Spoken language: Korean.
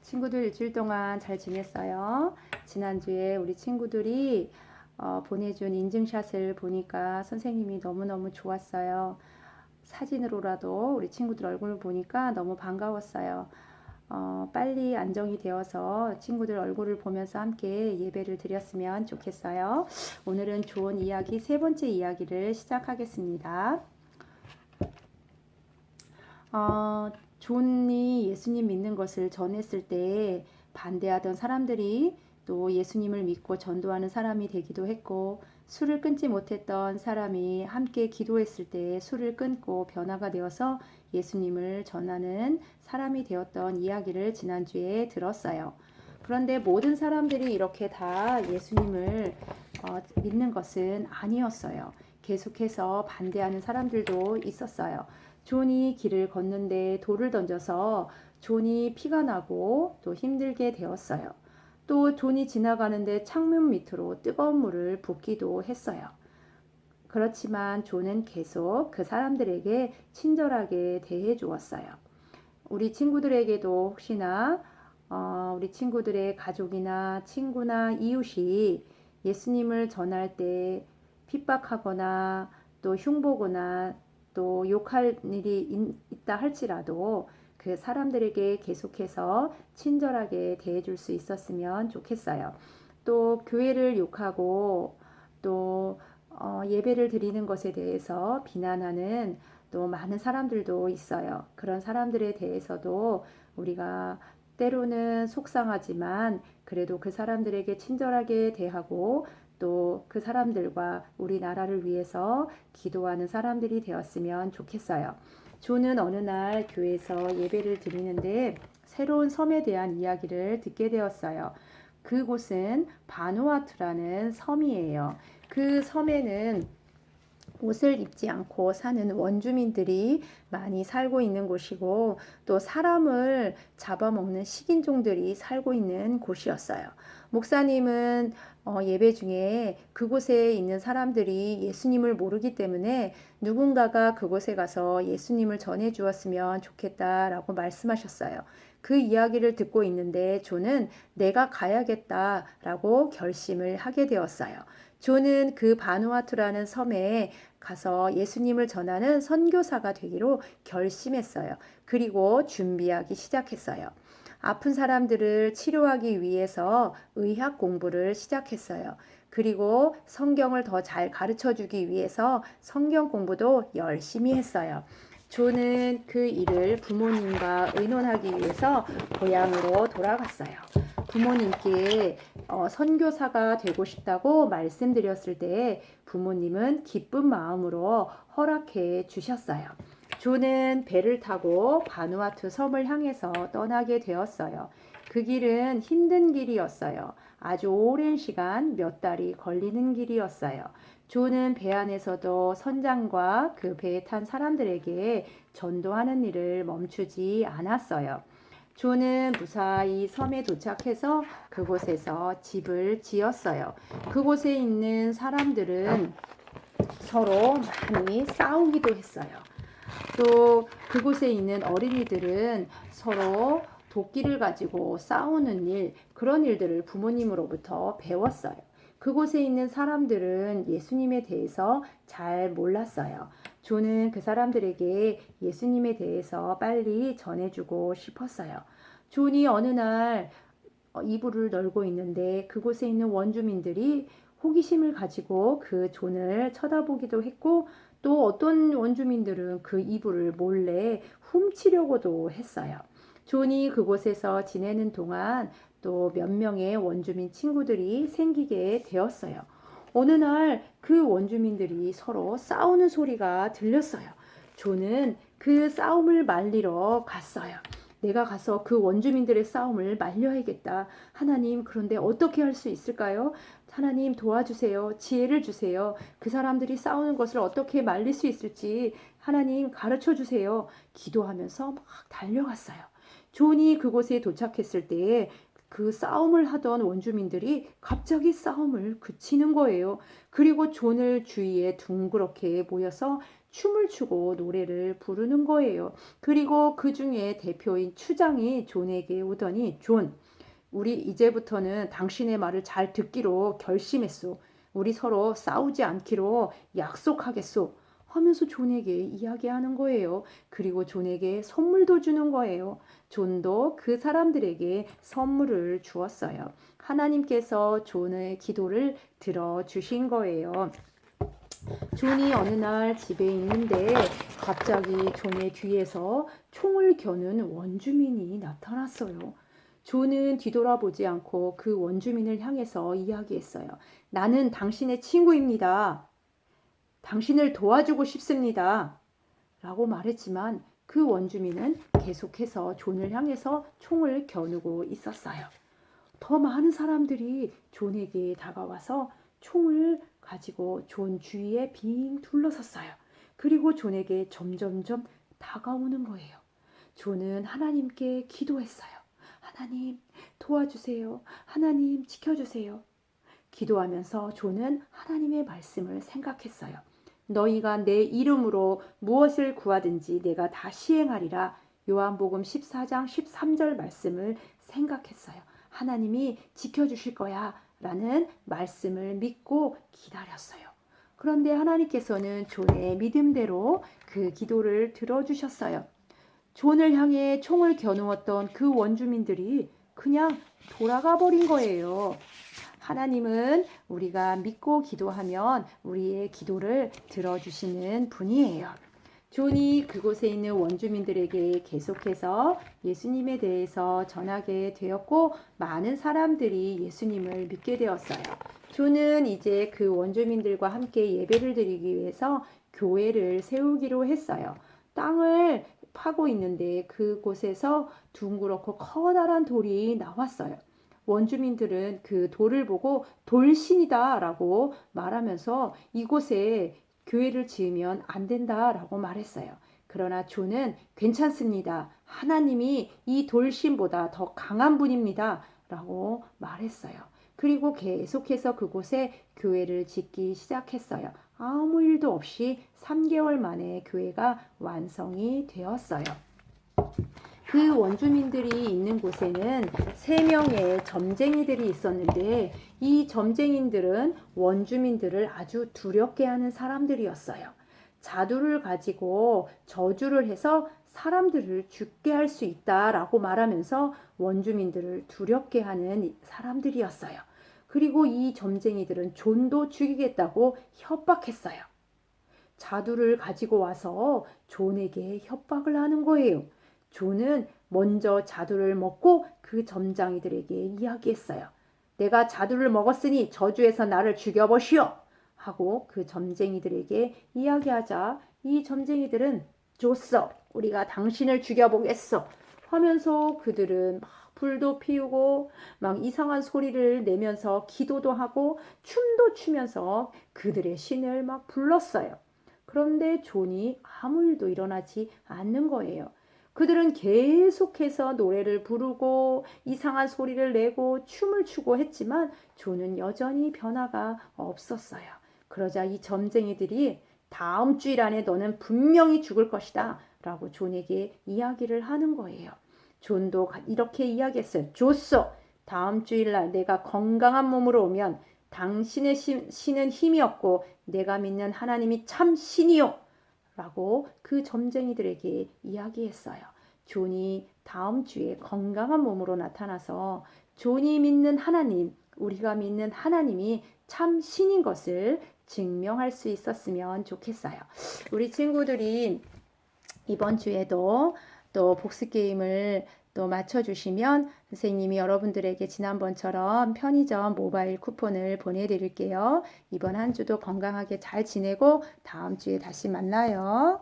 친구들 일주일 동안 잘 지냈어요? 지난주에 우리 친구들이 보내준 인증샷을 보니까 선생님이 너무너무 좋았어요. 사진으로라도 우리 친구들 얼굴을 보니까 너무 반가웠어요. 빨리 안정이 되어서 친구들 얼굴을 보면서 함께 예배를 드렸으면 좋겠어요. 오늘은 좋은 이야기, 세 번째 이야기를 시작하겠습니다. 존이 예수님 믿는 것을 전했을 때 반대하던 사람들이 또 예수님을 믿고 전도하는 사람이 되기도 했고, 술을 끊지 못했던 사람이 함께 기도했을 때 술을 끊고 변화가 되어서 예수님을 전하는 사람이 되었던 이야기를 지난주에 들었어요. 그런데 모든 사람들이 이렇게 다 예수님을 믿는 것은 아니었어요. 계속해서 반대하는 사람들도 있었어요. 존이 길을 걷는데 돌을 던져서 존이 피가 나고 또 힘들게 되었어요. 또 존이 지나가는데 창문 밑으로 뜨거운 물을 붓기도 했어요. 그렇지만 존은 계속 그 사람들에게 친절하게 대해 주었어요. 우리 친구들에게도 혹시나 우리 친구들의 가족이나 친구나 이웃이 예수님을 전할 때 핍박하거나 또 흉보거나 또 욕할 일이 있다 할지라도 그 사람들에게 계속해서 친절하게 대해줄 수 있었으면 좋겠어요. 또 교회를 욕하고 또 예배를 드리는 것에 대해서 비난하는 또 많은 사람들도 있어요. 그런 사람들에 대해서도 우리가 때로는 속상하지만 그래도 그 사람들에게 친절하게 대하고 또 그 사람들과 우리나라를 위해서 기도하는 사람들이 되었으면 좋겠어요. 조는 어느 날 교회에서 예배를 드리는데 새로운 섬에 대한 이야기를 듣게 되었어요. 그곳은 바누아투라는 섬이에요. 그 섬에는 옷을 입지 않고 사는 원주민들이 많이 살고 있는 곳이고 또 사람을 잡아먹는 식인종들이 살고 있는 곳이었어요. 목사님은 예배 중에 그곳에 있는 사람들이 예수님을 모르기 때문에 누군가가 그곳에 가서 예수님을 전해 주었으면 좋겠다라고 말씀하셨어요. 그 이야기를 듣고 있는데 조는 내가 가야겠다라고 결심을 하게 되었어요. 조는 그 바누아투라는 섬에 가서 예수님을 전하는 선교사가 되기로 결심했어요. 그리고 준비하기 시작했어요. 아픈 사람들을 치료하기 위해서 의학 공부를 시작했어요. 그리고 성경을 더 잘 가르쳐 주기 위해서 성경 공부도 열심히 했어요. 조는 그 일을 부모님과 의논하기 위해서 고향으로 돌아갔어요. 부모님께 선교사가 되고 싶다고 말씀드렸을 때 부모님은 기쁜 마음으로 허락해 주셨어요. 조는 배를 타고 바누아투 섬을 향해서 떠나게 되었어요. 그 길은 힘든 길이었어요. 아주 오랜 시간 몇 달이 걸리는 길이었어요. 조는 배 안에서도 선장과 그 배에 탄 사람들에게 전도하는 일을 멈추지 않았어요. 조는 무사히 섬에 도착해서 그곳에서 집을 지었어요. 그곳에 있는 사람들은 서로 많이 싸우기도 했어요. 또 그곳에 있는 어린이들은 서로 도끼를 가지고 싸우는 일, 그런 일들을 부모님으로부터 배웠어요. 그곳에 있는 사람들은 예수님에 대해서 잘 몰랐어요. 조는 그 사람들에게 예수님에 대해서 빨리 전해주고 싶었어요. 존이 어느 날 이불을 널고 있는데 그곳에 있는 원주민들이 호기심을 가지고 그 존을 쳐다보기도 했고 또 어떤 원주민들은 그 이불을 몰래 훔치려고도 했어요. 존이 그곳에서 지내는 동안 또 몇 명의 원주민 친구들이 생기게 되었어요. 어느 날 그 원주민들이 서로 싸우는 소리가 들렸어요. 존은 그 싸움을 말리러 갔어요. 내가 가서 그 원주민들의 싸움을 말려야겠다. 하나님, 그런데 어떻게 할 수 있을까요? 하나님 도와주세요. 지혜를 주세요. 그 사람들이 싸우는 것을 어떻게 말릴 수 있을지 하나님 가르쳐 주세요. 기도하면서 막 달려갔어요. 존이 그곳에 도착했을 때에 그 싸움을 하던 원주민들이 갑자기 싸움을 그치는 거예요. 그리고 존을 주위에 둥그렇게 모여서 춤을 추고 노래를 부르는 거예요. 그리고 그 중에 대표인 추장이 존에게 오더니, 존, 우리 이제부터는 당신의 말을 잘 듣기로 결심했소. 우리 서로 싸우지 않기로 약속하겠소. 하면서 존에게 이야기하는 거예요. 그리고 존에게 선물도 주는 거예요. 존도 그 사람들에게 선물을 주었어요. 하나님께서 존의 기도를 들어주신 거예요. 존이 어느 날 집에 있는데 갑자기 존의 뒤에서 총을 겨눈 원주민이 나타났어요. 존은 뒤돌아보지 않고 그 원주민을 향해서 이야기했어요. 나는 당신의 친구입니다. 당신을 도와주고 싶습니다. 라고 말했지만 그 원주민은 계속해서 존을 향해서 총을 겨누고 있었어요. 더 많은 사람들이 존에게 다가와서 총을 가지고 존 주위에 빙 둘러섰어요. 그리고 존에게 점점점 다가오는 거예요. 존은 하나님께 기도했어요. 하나님 도와주세요. 하나님 지켜주세요. 기도하면서 존은 하나님의 말씀을 생각했어요. 너희가 내 이름으로 무엇을 구하든지 내가 다 시행하리라. 요한복음 14장 13절 말씀을 생각했어요. 하나님이 지켜주실 거야 라는 말씀을 믿고 기다렸어요. 그런데 하나님께서는 존의 믿음대로 그 기도를 들어주셨어요. 존을 향해 총을 겨누었던 그 원주민들이 그냥 돌아가 버린 거예요. 하나님은 우리가 믿고 기도하면 우리의 기도를 들어주시는 분이에요. 존이 그곳에 있는 원주민들에게 계속해서 예수님에 대해서 전하게 되었고 많은 사람들이 예수님을 믿게 되었어요. 존은 이제 그 원주민들과 함께 예배를 드리기 위해서 교회를 세우기로 했어요. 땅을 파고 있는데 그곳에서 둥그렇고 커다란 돌이 나왔어요. 원주민들은 그 돌을 보고 돌신이다 라고 말하면서 이곳에 교회를 지으면 안 된다라고 말했어요. 그러나 존은 괜찮습니다. 하나님이 이 돌신보다 더 강한 분입니다. 라고 말했어요. 그리고 계속해서 그곳에 교회를 짓기 시작했어요. 아무 일도 없이 3개월 만에 교회가 완성이 되었어요. 그 원주민들이 있는 곳에는 3명의 점쟁이들이 있었는데 이 점쟁이들은 원주민들을 아주 두렵게 하는 사람들이었어요. 자두를 가지고 저주를 해서 사람들을 죽게 할 수 있다라고 말하면서 원주민들을 두렵게 하는 사람들이었어요. 그리고 이 점쟁이들은 존도 죽이겠다고 협박했어요. 자두를 가지고 와서 존에게 협박을 하는 거예요. 존은 먼저 자두를 먹고 그 점쟁이들에게 이야기했어요. 내가 자두를 먹었으니 저주해서 나를 죽여보시오 하고 그 점쟁이들에게 이야기하자 이 점쟁이들은 좋소, 우리가 당신을 죽여보겠소 하면서 그들은 막 불도 피우고 막 이상한 소리를 내면서 기도도 하고 춤도 추면서 그들의 신을 막 불렀어요. 그런데 존이 아무 일도 일어나지 않는 거예요. 그들은 계속해서 노래를 부르고 이상한 소리를 내고 춤을 추고 했지만 존은 여전히 변화가 없었어요. 그러자 이 점쟁이들이 다음 주일 안에 너는 분명히 죽을 것이다 라고 존에게 이야기를 하는 거예요. 존도 이렇게 이야기했어요. 좋소. 다음 주일날 내가 건강한 몸으로 오면 당신의 신은 힘이 없고 내가 믿는 하나님이 참 신이요 라고 그 점쟁이들에게 이야기했어요. 존이 다음 주에 건강한 몸으로 나타나서 존이 믿는 하나님, 우리가 믿는 하나님이 참 신인 것을 증명할 수 있었으면 좋겠어요. 우리 친구들이 이번 주에도 또 복습 게임을 또 맞춰주시면 선생님이 여러분들에게 지난번처럼 편의점 모바일 쿠폰을 보내드릴게요. 이번 한 주도 건강하게 잘 지내고 다음 주에 다시 만나요.